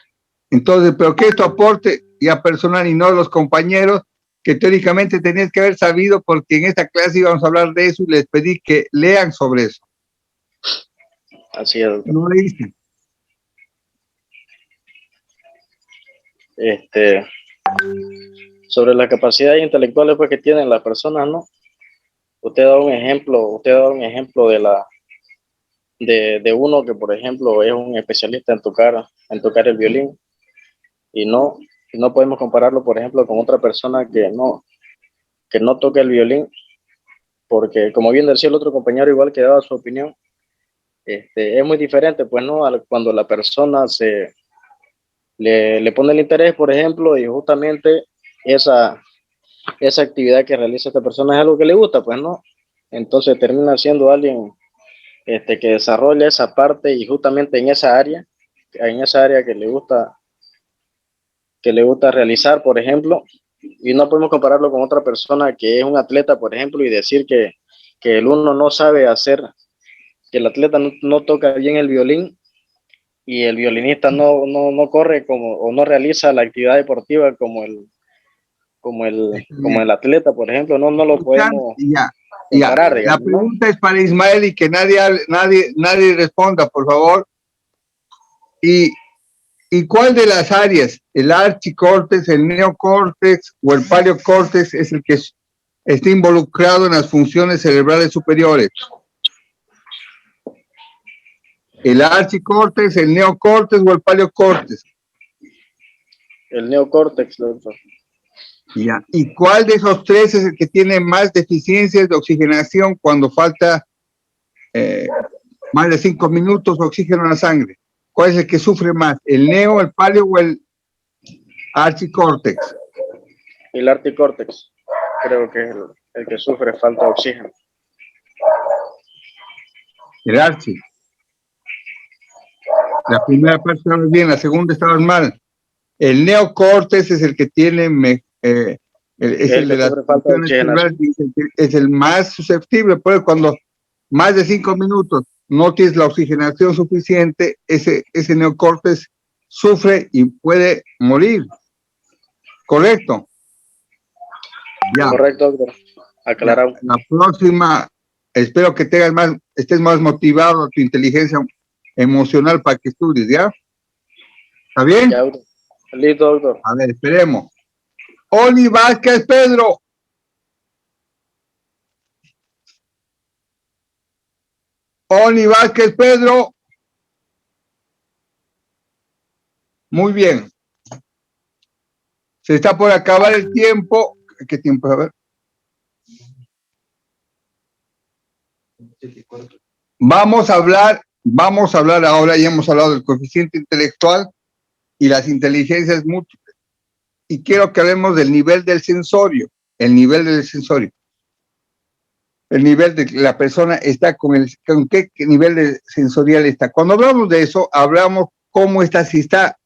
Speaker 3: Entonces, pero que esto aporte ya personal y no los compañeros, que teóricamente tenías que haber sabido porque en esta clase íbamos a hablar de eso y les pedí que lean sobre eso.
Speaker 11: Así es, doctor.
Speaker 3: No leíste.
Speaker 11: Sobre las capacidades intelectuales pues, que tienen las personas, ¿no? Usted da un ejemplo de uno que, por ejemplo, es un especialista en tocar el violín y no podemos compararlo, por ejemplo, con otra persona que no toca el violín, porque como bien decía el otro compañero, igual que daba su opinión, es muy diferente, pues, ¿no? Cuando la persona le pone el interés, por ejemplo, y justamente esa actividad que realiza esta persona es algo que le gusta, pues, ¿no? Entonces termina siendo alguien que desarrolla esa parte y justamente en esa área que le gusta realizar, por ejemplo, y no podemos compararlo con otra persona que es un atleta, por ejemplo, y decir que el uno no sabe hacer, que el atleta no toca bien el violín y el violinista no corre o no realiza la actividad deportiva como el atleta, por ejemplo, no lo podemos comparar, digamos,
Speaker 3: La pregunta es para Ismael y que nadie responda, por favor. ¿Y cuál de las áreas, el archicórtex, el neocórtex o el paleocórtex, es el que está involucrado en las funciones cerebrales superiores? ¿El archicórtex, el neocórtex o el paleocórtex?
Speaker 11: El neocórtex, doctor.
Speaker 3: Ya. ¿Y cuál de esos tres es el que tiene más deficiencias de oxigenación cuando falta más de 5 minutos de oxígeno en la sangre? ¿Cuál es el que sufre más? ¿El neo, el paleo o el archicórtex?
Speaker 11: El archicórtex, creo que es el que sufre falta de oxígeno.
Speaker 3: El archi. La primera parte estabas bien, la segunda estabas mal. El neocórtex es el que tiene es el de las funciones cerebrales, es el más susceptible, porque cuando más de 5 minutos no tienes la oxigenación suficiente, ese neocórtex sufre y puede morir. ¿Correcto? Ya.
Speaker 11: Correcto, doctor. Aclarado.
Speaker 3: La próxima, espero que estés más motivado, tu inteligencia emocional para que estudies, ¿ya? ¿Está bien?
Speaker 11: Ya, doctor. Listo, doctor.
Speaker 3: A ver, esperemos. Oli Vázquez Pedro. Oli Vázquez Pedro. Muy bien. Se está por acabar el tiempo. ¿Qué tiempo? A ver. Vamos a hablar ahora, ya hemos hablado del coeficiente intelectual y las inteligencias múltiples. Y quiero que hablemos del nivel del sensorio. El nivel del sensorio. El nivel de la persona está con qué nivel de sensorial está. Cuando hablamos de eso, hablamos cómo está, si está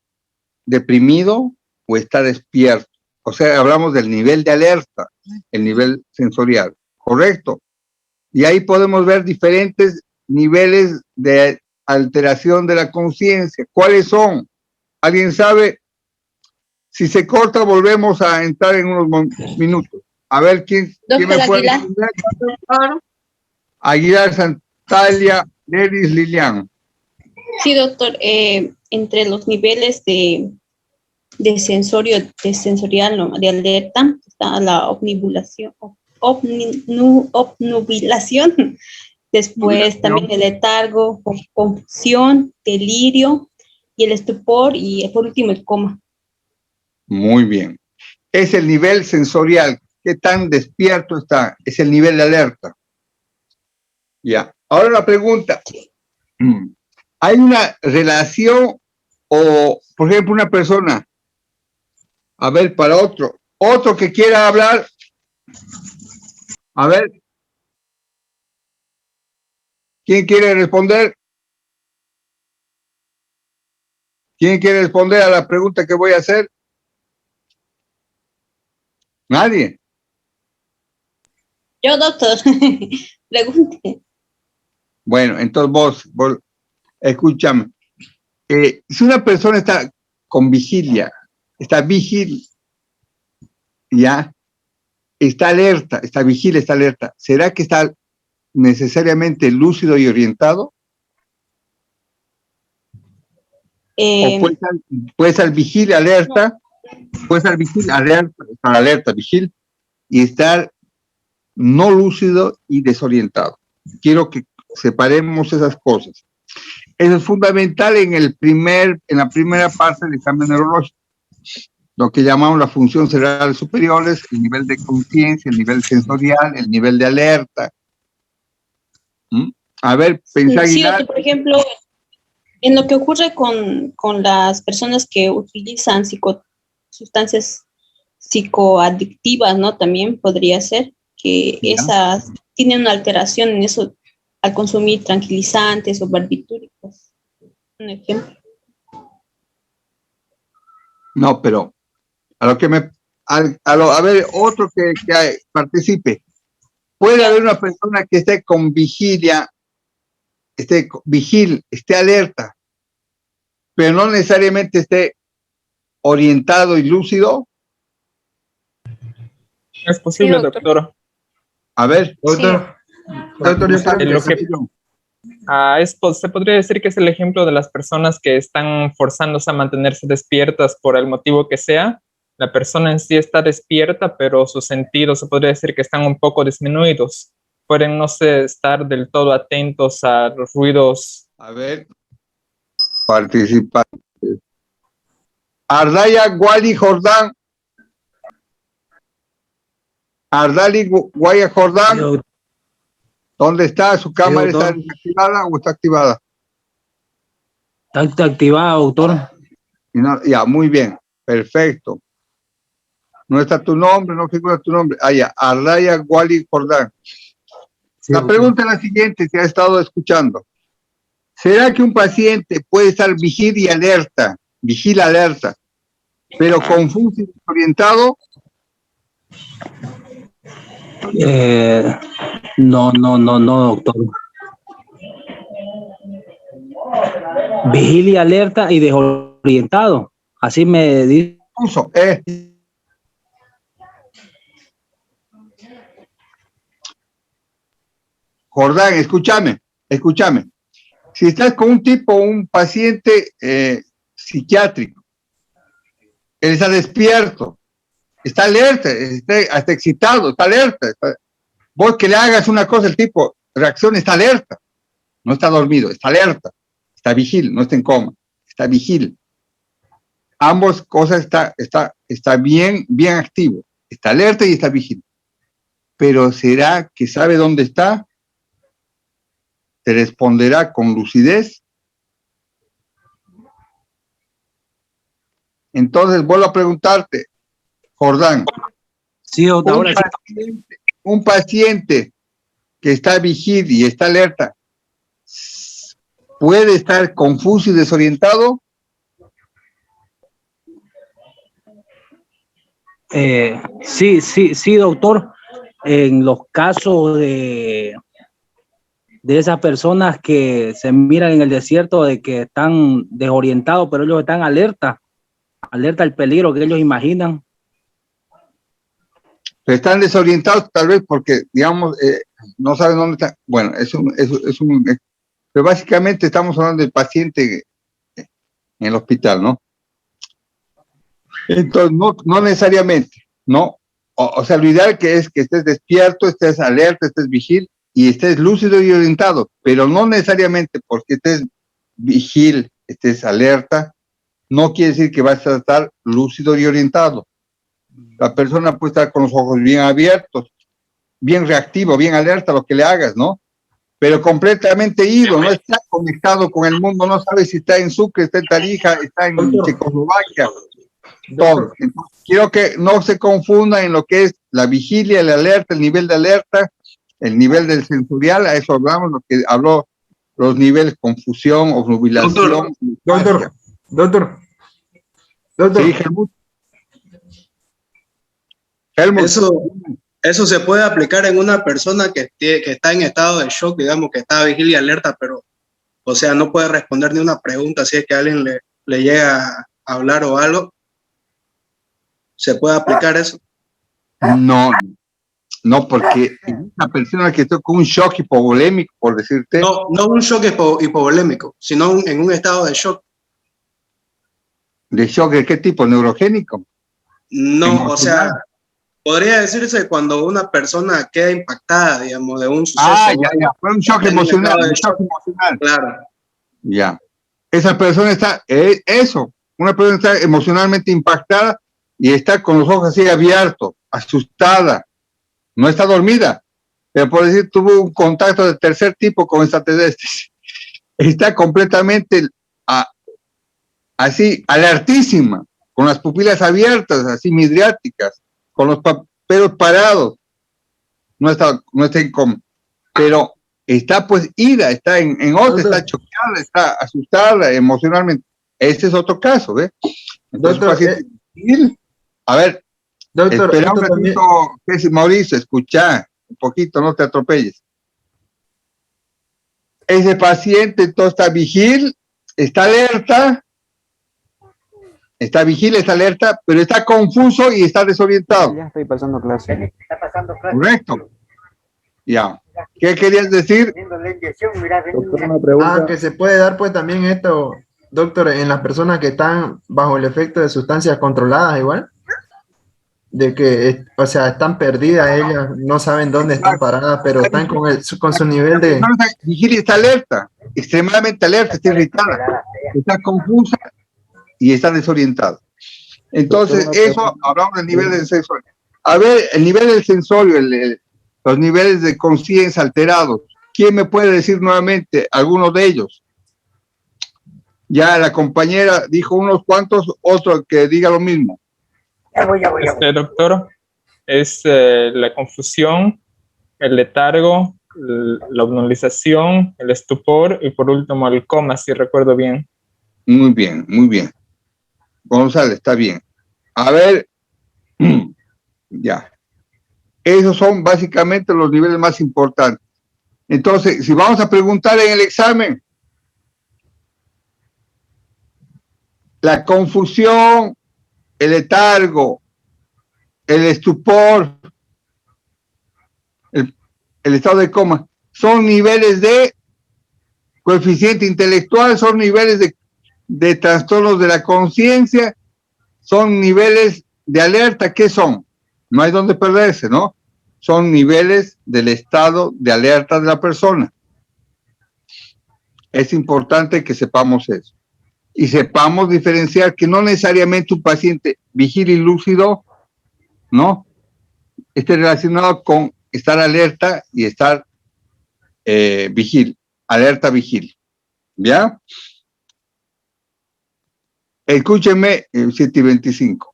Speaker 3: deprimido o está despierto. O sea, hablamos del nivel de alerta, el nivel sensorial, ¿correcto? Y ahí podemos ver diferentes niveles de alteración de la conciencia. ¿Cuáles son? ¿Alguien sabe? Si se corta, volvemos a entrar en unos minutos. A ver, ¿quién me puede responder? Aguilar, Santalia, Neris, Lilian.
Speaker 5: Sí, doctor. Entre los niveles de sensorial, ¿no?, de alerta, está la obnubilación, después también el letargo, confusión, delirio, y el estupor, y por último el coma.
Speaker 3: Muy bien. Es el nivel sensorial. ¿Qué tan despierto está? Es el nivel de alerta. Ya. Ahora la pregunta. ¿Hay una relación o, por ejemplo, una persona? A ver, para otro que quiera hablar. A ver. ¿Quién quiere responder? ¿Quién quiere responder a la pregunta que voy a hacer? Nadie.
Speaker 5: Yo, doctor, pregunte.
Speaker 3: Bueno, entonces vos escúchame. Si una persona está con vigilia, está vigil, ya, está alerta, está vigil, está alerta, ¿será que está necesariamente lúcido y orientado? ¿O puede ser vigil, alerta, puede ser vigil, alerta, vigil, y estar no lúcido y desorientado? Quiero que separemos esas cosas. Eso es fundamental en la primera parte del examen neurológico, lo que llamamos la función cerebral superiores, el nivel de conciencia, el nivel sensorial, el nivel de alerta. A ver, pensá,
Speaker 5: Sí,
Speaker 3: Aguilar.
Speaker 5: doctor, por ejemplo, en lo que ocurre con las personas que utilizan sustancias psicoadictivas, ¿no? También podría ser que esas tienen una alteración en eso al consumir tranquilizantes o barbitúricos. Un ejemplo.
Speaker 3: No, pero a ver, otro que participe. Puede haber una persona que esté con vigilia, esté alerta, pero no necesariamente esté orientado y lúcido.
Speaker 4: Es posible,
Speaker 5: Sí,
Speaker 4: doctor.
Speaker 3: A ver,
Speaker 10: Doctor,
Speaker 4: se podría decir que es el ejemplo de las personas que están forzándose a mantenerse despiertas por el motivo que sea. La persona en sí está despierta, pero sus sentidos se podría decir que están un poco disminuidos. Pueden no estar del todo atentos a los ruidos.
Speaker 3: A ver, participantes. Ardaya Guali Jordán. Ardali Guaya Jordán. ¿Dónde está? ¿Su cámara está desactivada o está activada?
Speaker 12: Está activada, doctor.
Speaker 3: Ya, muy bien. Perfecto. No está tu nombre, no figura tu nombre. Ya, Ardaya Guali Jordán.
Speaker 12: Sí,
Speaker 3: la pregunta es la siguiente, que ha estado escuchando. ¿Será que un paciente puede estar vigila alerta, pero confuso y desorientado?
Speaker 12: No, doctor. Vigilia, alerta y desorientado. Así me dice.
Speaker 3: Jordán, escúchame. Si estás con un paciente psiquiátrico, él está despierto, está alerta, está hasta excitado, está alerta. Vos que le hagas una cosa, el tipo reacciona, está alerta. No está dormido, está alerta, está vigil, no está en coma, está vigil. Ambos cosas está bien activo, está alerta y está vigil. Pero ¿será que sabe dónde está? ¿Te responderá con lucidez? Entonces vuelvo a preguntarte, Jordán.
Speaker 12: Sí, ahora
Speaker 3: un paciente que está vigil y está alerta, ¿puede estar confuso y desorientado?
Speaker 12: Sí, doctor. En los casos de esas personas que se miran en el desierto, de que están desorientados, pero ellos están alerta al peligro que ellos imaginan.
Speaker 3: Pero están desorientados tal vez porque, digamos, no saben dónde están. Bueno, pero básicamente estamos hablando del paciente en el hospital, ¿no? Entonces, no necesariamente, ¿no? O sea, lo ideal que es que estés despierto, estés alerta, estés vigil y estés lúcido y orientado, pero no necesariamente porque estés vigil, estés alerta, no quiere decir que vas a estar lúcido y orientado. La persona puede estar con los ojos bien abiertos, bien reactivo, bien alerta a lo que le hagas, ¿no? Pero completamente ido, no está conectado con el mundo, no sabe si está en Sucre, está en Tarija, está en Checoslovaquia. Todo. Entonces, quiero que no se confunda en lo que es la vigilia, el alerta, el nivel de alerta, el nivel del sensorial, a eso hablamos, lo que habló, los niveles confusión, obnubilación.
Speaker 10: Doctor.
Speaker 3: Sí, Helmut.
Speaker 13: Eso se puede aplicar en una persona que está en estado de shock, digamos, que está vigil y alerta, pero, o sea, no puede responder ni una pregunta si es que alguien le llega a hablar o algo. ¿Se puede aplicar eso?
Speaker 3: No, porque una persona que está con un shock hipovolémico, por decirte.
Speaker 13: No un shock hipovolémico, sino en un estado de shock.
Speaker 3: ¿De shock de qué tipo? ¿Neurogénico?
Speaker 13: No,
Speaker 3: ¿emocional?
Speaker 13: O sea, podría decirse cuando una persona queda impactada, digamos, de un suceso.
Speaker 3: Ya, fue un shock emocional,
Speaker 13: Claro.
Speaker 3: Ya. Esa persona está, una persona está emocionalmente impactada y está con los ojos así abiertos, asustada, no está dormida, pero por decir, tuvo un contacto de tercer tipo con extraterrestres. Está completamente así, alertísima, con las pupilas abiertas, así midriáticas, con los pelos parados. No está en coma, pero está pues ida, está en otra, está choqueada, está asustada emocionalmente. Ese es otro caso, ¿ve? Entonces, paciente, a ver,
Speaker 10: doctor,
Speaker 3: espera un ratito, Mauricio, escucha un poquito, no te atropelles. Ese paciente entonces está vigil, está alerta, pero está confuso y está desorientado.
Speaker 14: Ya estoy pasando clase.
Speaker 3: Correcto. Ya. ¿Qué querías decir?
Speaker 10: Que se puede dar pues también esto, doctor, en las personas que están bajo el efecto de sustancias controladas igual. De que, o sea, están perdidas ellas, no saben dónde están paradas, pero están con su nivel de...
Speaker 3: Vigilia está alerta, extremadamente alerta, está irritada, está confusa y está desorientada. Entonces, eso, hablamos del nivel del sensorio. A ver, el nivel del sensorio, los niveles de conciencia alterados, ¿quién me puede decir nuevamente algunos de ellos? Ya la compañera dijo unos cuantos, otro que diga lo mismo.
Speaker 4: Ya voy. Doctor, es la confusión, el letargo, la obnubilización, el estupor y por último el coma, si recuerdo bien.
Speaker 3: Muy bien. González, está bien. A ver, ya. Esos son básicamente los niveles más importantes. Entonces, si vamos a preguntar en el examen, la confusión, el letargo, el estupor, el estado de coma, son niveles de coeficiente intelectual, son niveles de trastornos de la conciencia, son niveles de alerta, ¿qué son? No hay donde perderse, ¿no? Son niveles del estado de alerta de la persona. Es importante que sepamos eso. Y sepamos diferenciar que no necesariamente un paciente vigil y lúcido, ¿no?, esté relacionado con estar alerta y estar vigil, alerta vigil. ¿Ya? Escúchenme, 7:25.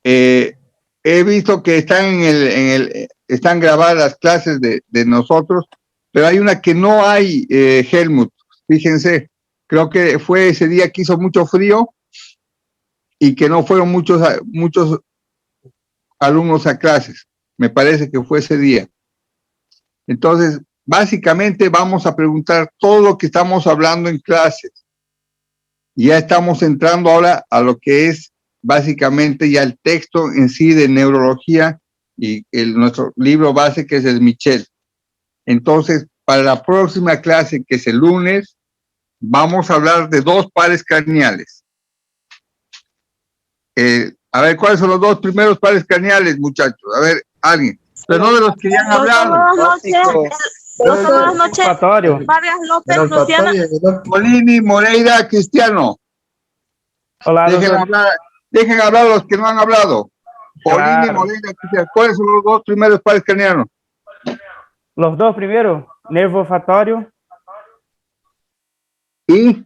Speaker 3: He visto que están están grabadas las clases de nosotros, pero hay una que no hay, Helmut. Fíjense, creo que fue ese día que hizo mucho frío y que no fueron muchos alumnos a clases. Me parece que fue ese día. Entonces, básicamente vamos a preguntar todo lo que estamos hablando en clases. Ya estamos entrando ahora a lo que es básicamente ya el texto en sí de neurología y nuestro libro base, que es el Michel. Entonces, para la próxima clase, que es el lunes, vamos a hablar de 2 pares craneales. A ver, ¿cuáles son los 2 primeros pares craneales, muchachos? A ver, alguien. Pero no de los que ya han hablado.
Speaker 14: Buenas noches. Vargas López, Luciana.
Speaker 3: Molini, Moreira, Cristiano.
Speaker 15: Hola,
Speaker 3: dejen hablar los que no han hablado. Molini, Moreira, Cristiano. ¿Cuáles son los 2 primeros pares craneanos?
Speaker 15: Los 2 primeros, nervo olfatório
Speaker 3: y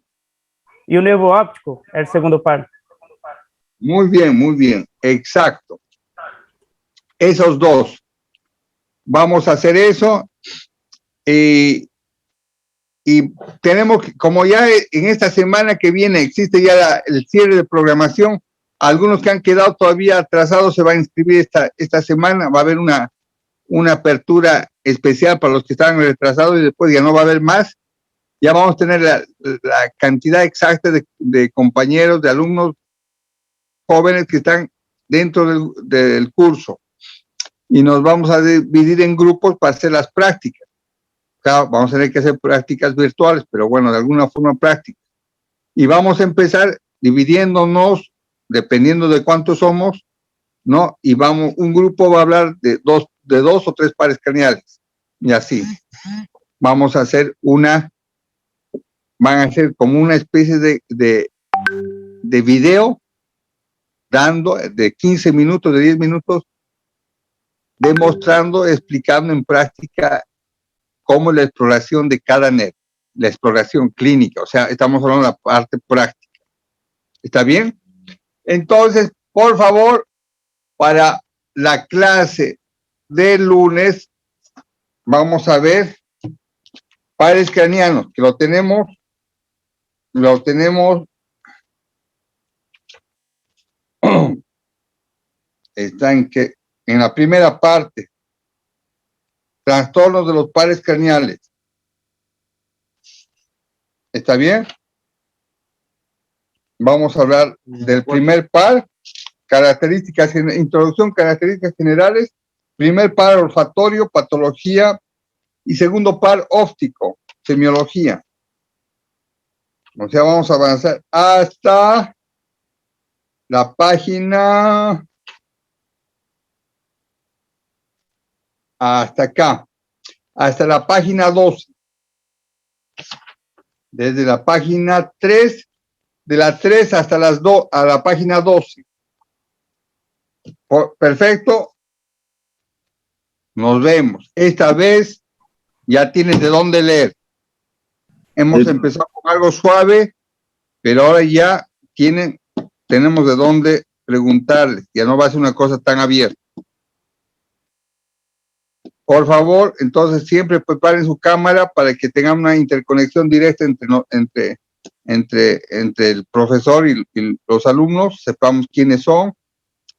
Speaker 15: un nervo óptico, el segundo par.
Speaker 3: Muy bien, exacto. Esos 2. Vamos a hacer eso. Y tenemos que, como ya en esta semana que viene existe ya el cierre de programación, algunos que han quedado todavía atrasados se van a inscribir esta semana. Va a haber una apertura especial para los que están retrasados y después ya no va a haber más. Ya vamos a tener la cantidad exacta de compañeros, de alumnos jóvenes que están dentro del curso. Y nos vamos a dividir en grupos para hacer las prácticas. Claro, vamos a tener que hacer prácticas virtuales, pero bueno, de alguna forma prácticas. Y vamos a empezar dividiéndonos, dependiendo de cuántos somos, ¿no? Y un grupo va a hablar de dos o 3 pares craneales. Y así. Vamos a hacer van a ser como una especie de video, dando de 15 minutos, de 10 minutos, demostrando, explicando en práctica cómo es la exploración de cada nervio, la exploración clínica, o sea, estamos hablando de la parte práctica. ¿Está bien? Entonces, por favor, para la clase del lunes, vamos a ver pares craneanos, que lo tenemos está en la primera parte, trastornos de los pares craneales. ¿Está bien? Vamos a hablar del primer par, introducción, características generales, primer par olfatorio, patología, y segundo par óptico, semiología. O sea, vamos a avanzar hasta la página, hasta acá, hasta la página 12. Desde la página 3, de la 3 hasta a la página 12. Perfecto. Nos vemos. Esta vez ya tienen de dónde leer. Hemos empezado con algo suave, pero ahora ya tenemos de dónde preguntarles. Ya no va a ser una cosa tan abierta. Por favor, entonces siempre preparen su cámara para que tengan una interconexión directa entre el profesor y los alumnos, sepamos quiénes son.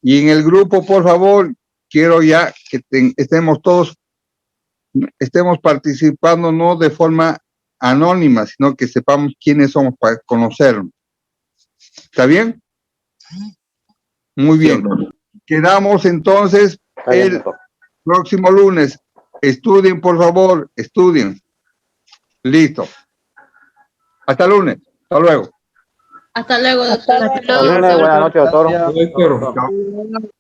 Speaker 3: Y en el grupo, por favor, quiero ya que estemos participando no de forma anónima, sino que sepamos quiénes somos para conocernos. ¿Está bien? Muy bien. Quedamos entonces el próximo lunes. Estudien, por favor, estudien. Listo. Hasta lunes. Hasta luego.
Speaker 14: Hasta luego, doctor.
Speaker 6: Buenas noches, doctor.